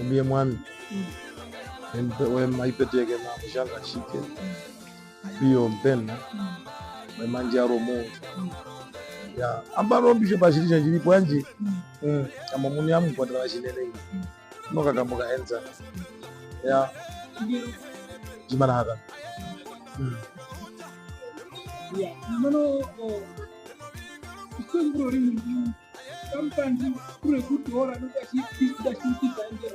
Mbie mwami we maipeteke na mshanga shike bio mpena we manjaro mungu ya ambaro bisho bashirisha jilipo yanji kama muni amu kwa tala shinene noka kamuka enza ya jimana haka ya mano iskongro ringi kampanji kure kutu ora nuka shi kanje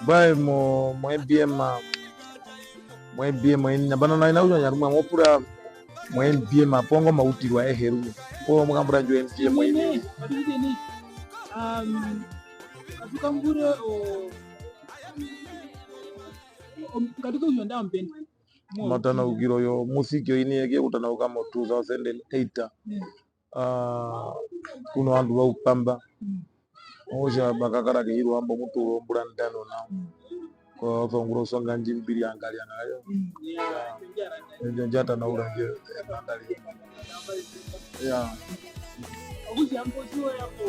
bai mo MBM nabana na inauja nyaruma mopura mo MBM pongo mautirwa eheru po mukambura njo MBM ni atukambura katika uyonda mpeni matana ugiro yo musiki yo ini yake kutana ukama 2008 kuno andu wa upamba oja bakakara ke hiru ambo mutu ombura ndano na ko thonguro songa njimbiri angali anayo ndio njata na uranje angali ya ogusi ambo sio yako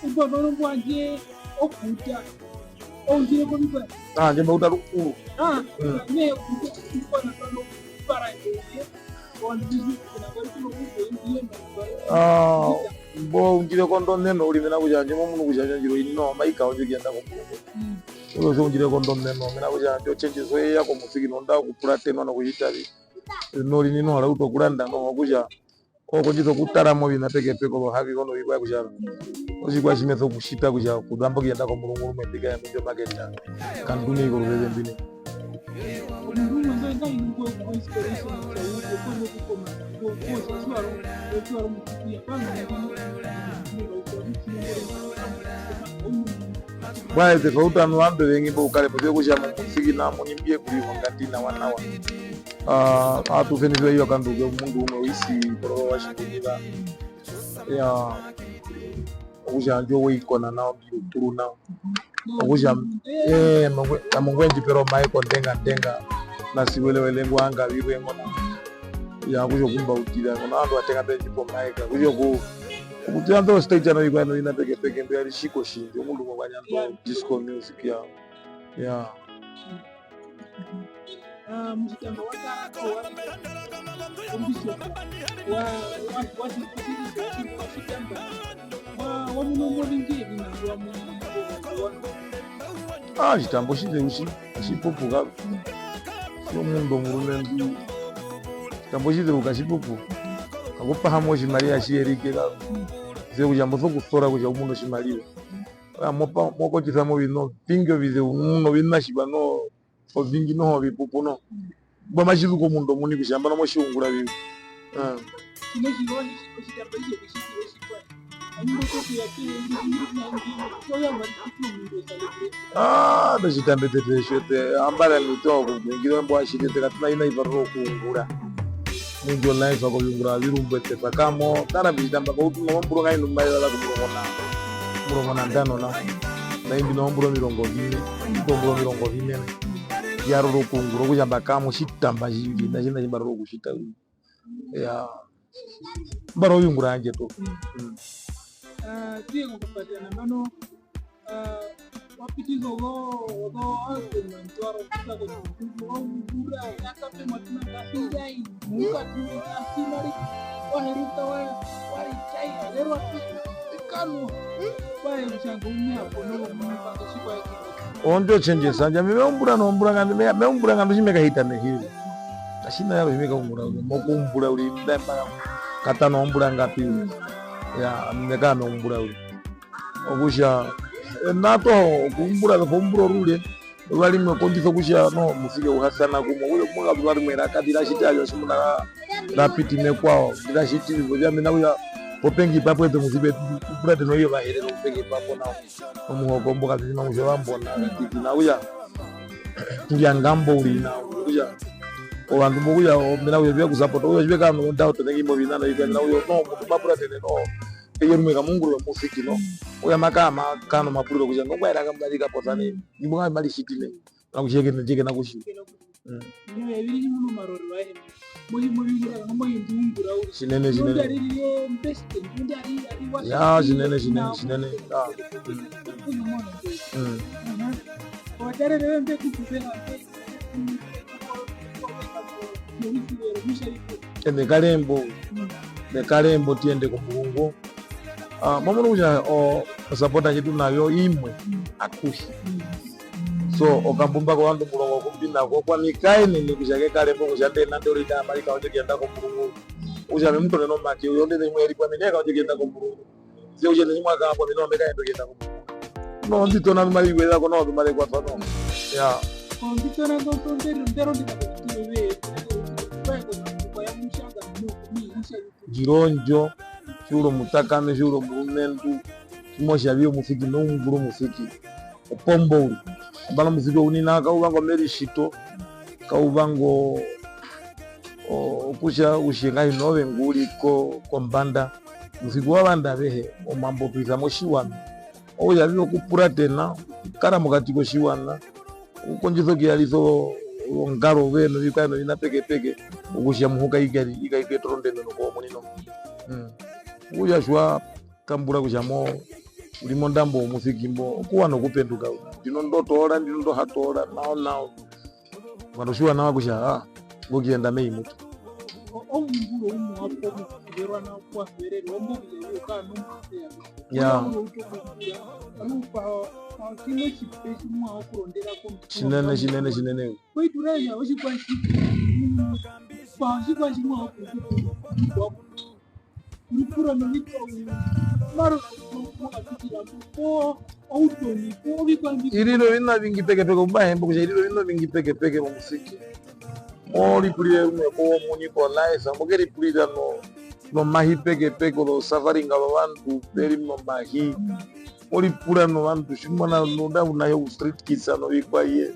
ubo no mbwaje okuta onjire ko biba njemba utaruku ne uko na tano para nje on bizu na kwa kuno uko bo unjire kondo neno uli mena kujanje mo munu kujanje njiro ino maika onje genda ko ulo so unjire kondo neno mena kujanje ochenje so yako musiki nonda kupurate no kuyitali no lini no ala uto kulanda no kuja oko jito kutara mo bina peke peko bo haki kono bikwa kuja ozi kwa shimezo kushita kuja kudambo genda ko mulungu mwendiga ya mjo magenda kanduni ko bebe mbini bwae te kauta no ambe wengi bo kale bo kuja musiki na monimbie kuli ngati na wanawa atu fenizwe hiyo kanduge mundu unoisi boro washikira ya okuja njo weikona nao turu nao okuja mangwenji pero maiko ndenga na siwelewele ngwanga wiwe ngona ya kujo kumba utira ngona ando atenga benji po maika kujo ku kutia ndo stage na igwano ina peke ndo yali shiko shinjo mundu mwanya ndo disco music ya mjitamba chitambo chize chipupuka sio mundu murume ndu chitambo chize ukachipupu akupahamu chimalia chierike ka ze kujambo sokusora kuja umundu chimaliwa moko chisamo bino pingyo bize uno binashiba no ovingi no bipupu no bama chizuko mundu muni kushamba no moshungura bibi ndachitambe teteshete ambala mitoko ngiro mbo ashitete katina ina ivaro kungura mundu life ako yungura virumbete pakamo tara bijitamba ko utumo mburo ngai numbayo la kumurona ndano na indi no mburo mirongo 20 yaro kungura kujamba kamo shitamba jindi ndachina chimbaro kushita ya baro yungura anje to tiye ngokupatana mano wapitizo go argument waro kuta ko ngura yakape matuna kasijai muka tu asimari waheruta wari chai lero kanu bae mchango hapo no mpa shiko yake ondio change sanja meombura ngandi meombura ngandi chimeka hitane hivi ashina yaro chimeka kumbura mokumbura uli ndemba katano ombura ngapi ya mmeka meombura uli okusha nato kumbura kumbura rule wali mkondizo kusha no musike uhasana kumo ule mwaka bwari mwera kadira shitayo simuna rapiti mekwao dira shitili bya mina uya popengi papo ete musibe kupurate no iyo bahere no popengi papo na omuhoko mboka zima muzewambona katiki na uya ngia ngambo uli na uya obantu bokuya mina uya bya kusupport uya bya no doubt tengi mo binana ikana uyo no mapurate no eyerumeka munguru musiki no uya makama kano mapuriro kuja ngwaira kambalika potani ngibunga mali shitile na kusheke njeke na kushi no yabiri muno marori wahe muri ngura no muri ndungura uri Shinene ndio ari best ndio ari wa ya shinene watere rebe kukubera nekalembo tiende ku Mulungu mamuno kuja osapota chitu nayo imwe akushi so okambumba kwa wandu mulongo kumbina kwa mikaini ni kushake kalembo kushande nando lida malika waje kienda ku Mulungu ujame mtu neno maki uyonde ni mweli kwa mineka waje kienda ku Mulungu sio uje ni mwaka hapo mino meka ndo kienda ku Mulungu no ndito na mali wela ko no mali kwa tono ya ndito na ndo ndero ndikawe jironjo shuro mutakame shuro murumendu kimosha byo mufiki no muguru mufiki opombo abana mufiki unina kaubango merishito kaubango kusha ushinga inove nguli ko mbanda mufiki wabanda behe omambo pisa moshiwana oya byo kupura tena kara mukati ko shiwana ukonjizo kializo ngaro beno bikano ina peke ukushia muhuka igari toronde no ko munino uya shwa kambura kushamo ulimo ndambo mufikimbo kuwa no kupenduka ndino ndotora ndino ndo hatora nao wanoshwa nawa kusha ngokienda mei mutu omunguro umwapo mukugerwa na kwa ferero omubye ukano ya kino chipesi mwa kurondera ko chinene kwituranya ochikwanchi panchi mwa ko kurikura nomito maro mwakatira ko autoni ko bikwanchi iriro bina bingi peke mbahembo kusha iriro bino bingi peke mu musiki mori pulire umwe ko muniko live ambogeri pulira no mahi peke lo safari ngalo bantu beri no mahi mori pura no bantu shimana no da unayo street kids no bikwaye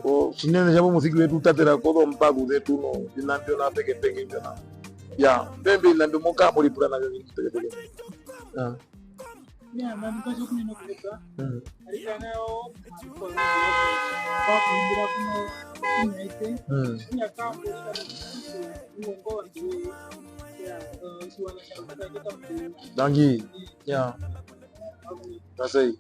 o chinene jabo musiki wetu tatera ko mpagu zetu no dinambio na peke njana ya bembe inambio moka mori pura na bingi peke ya namkaje kunino kuleta alikanayo kwa kumbira kuno inaite ya kambo ya uongo ndio ya siwana shamba kita dangi ya that's it